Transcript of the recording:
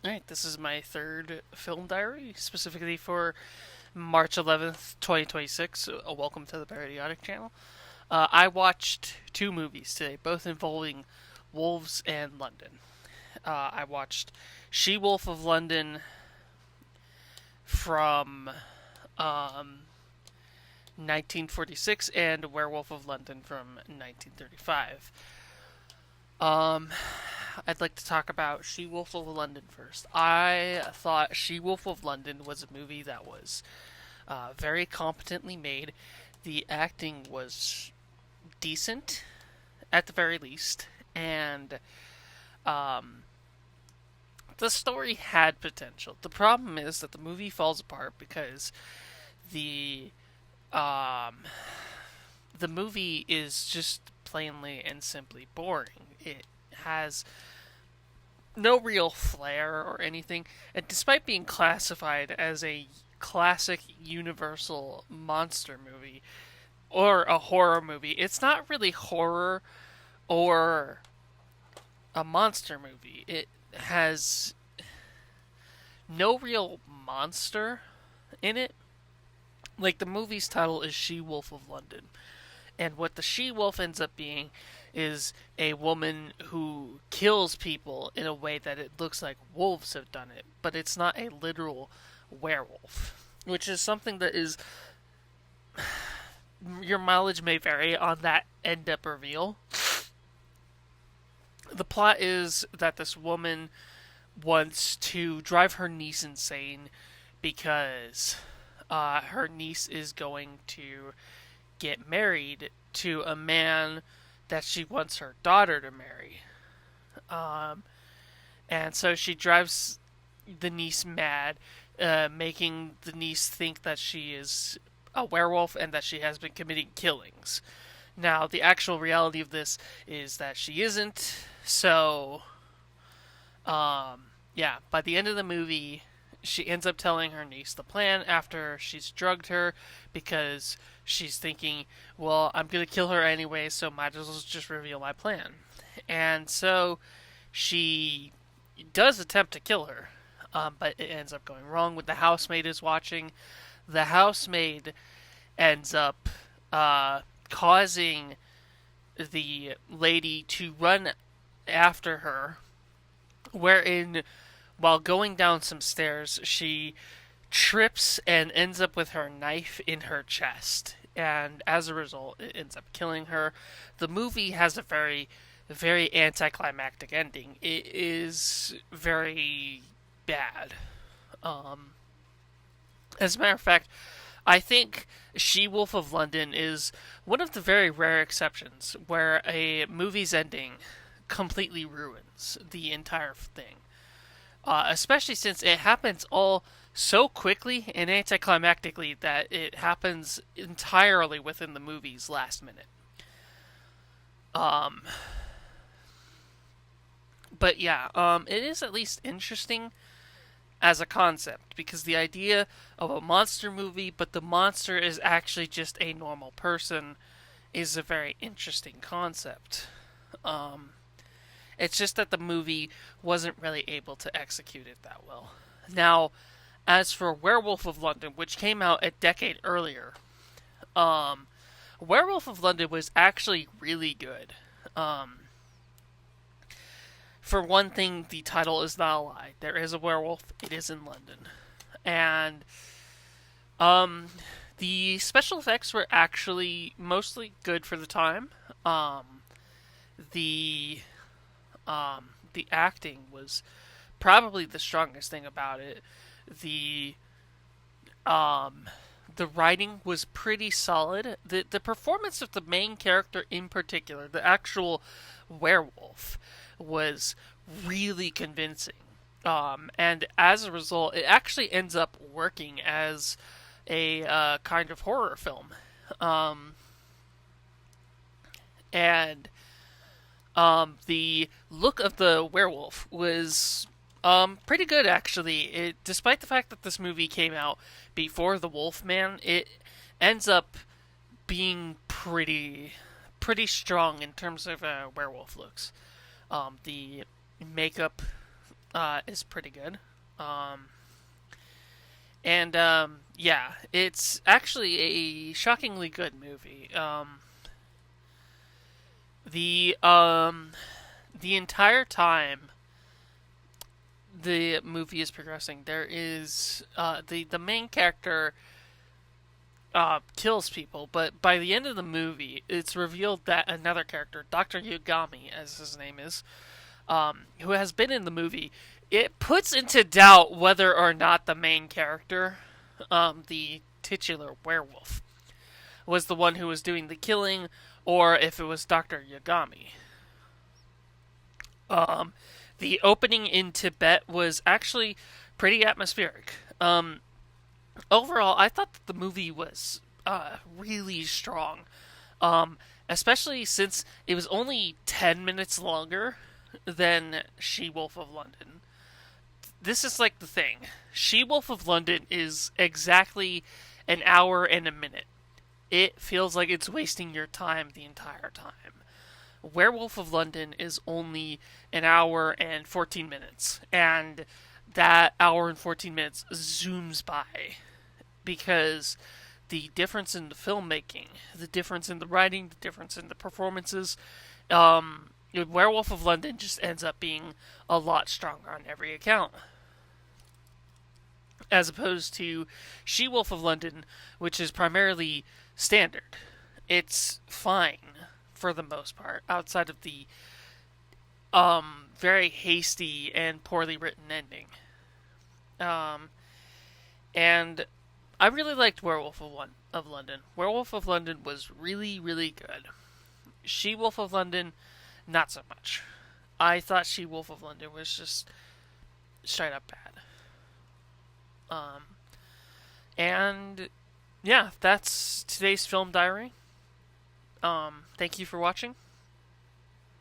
Alright, this is my third film diary, specifically for March 11th, 2026. Welcome to the Periodic channel. I watched two movies today, both involving wolves and London. I watched She-Wolf of London from um, 1946 and Werewolf of London from 1935. Um, I'd like to talk about She-Wolf of London first. I thought She-Wolf of London was a movie that was very competently made. The acting was decent, at the very least, and um, the story had potential. The problem is that the movie falls apart because the um, the movie is just plainly and simply boring. It has no real flair or anything, and despite being classified as a classic universal monster movie or a horror movie, it's not really horror or a monster movie. It has no real monster in it. Like, the movie's title is She Wolf of London, and what the she wolf ends up being is a woman who kills people in a way that it looks like wolves have done it, but it's not a literal werewolf, which is something that is your mileage may vary on that end up reveal. The plot is that this woman wants to drive her niece insane because her niece is going to get married to a man that she wants her daughter to marry. Um, and so she drives the niece mad, making the niece think that she is a werewolf and that she has been committing killings. Now, the actual reality of this is that she isn't. So, yeah, by the end of the movie, she ends up telling her niece the plan after she's drugged her because she's thinking, well, I'm going to kill her anyway, so might as well just reveal my plan. And so she does attempt to kill her, but it ends up going wrong when the housemaid is watching. The housemaid ends up causing the lady to run after her, wherein while going down some stairs, she trips and ends up with her knife in her chest. And as a result, it ends up killing her. The movie has a very anticlimactic ending. It is very bad. Um, as a matter of fact, I think She Wolf of London is one of the very rare exceptions where a movie's ending completely ruins the entire thing. Especially since it happens all so quickly and anticlimactically that it happens entirely within the movie's last minute. Um, but yeah, it is at least interesting as a concept because the idea of a monster movie, but the monster is actually just a normal person, is a very interesting concept. Um, it's just that the movie wasn't really able to execute it that well. Now, as for Werewolf of London, which came out a decade earlier, um, Werewolf of London was actually really good. Um, for one thing, the title is not a lie. There is a werewolf. It is in London, and um, the special effects were actually mostly good for the time. The the acting was probably the strongest thing about it. The um, the writing was pretty solid. The performance of the main character in particular, the actual werewolf, was really convincing. And as a result, it actually ends up working as a kind of horror film. Um, and the look of the werewolf was pretty good, actually. Despite the fact that this movie came out before the Wolfman, it ends up being pretty strong in terms of werewolf looks. The makeup is pretty good. Um, and yeah, it's actually a shockingly good movie. The um, the entire time the movie is progressing, there is the main character kills people, but by the end of the movie, it's revealed that another character, Doctor Yagami, as his name is, who has been in the movie, it puts into doubt whether or not the main character, the titular werewolf, was the one who was doing the killing, or if it was Doctor Yagami. Um, the opening in Tibet was actually pretty atmospheric. Overall, I thought that the movie was really strong, especially since it was only 10 minutes longer than She Wolf of London. This is like the thing. She Wolf of London is exactly an hour and a minute. It feels like it's wasting your time the entire time. Werewolf of London is only an hour and 14 minutes, and that hour and 14 minutes zooms by because the difference in the filmmaking, the difference in the writing, the difference in the performances, Werewolf of London just ends up being a lot stronger on every account. As opposed to She Wolf of London, which is primarily standard. It's fine for the most part, outside of the very hasty and poorly written ending. Um, and I really liked of London. Werewolf of London was really, really good. She Wolf of London, not so much. I thought She Wolf of London was just straight up bad. Um, and yeah, that's today's film diary. Thank you for watching.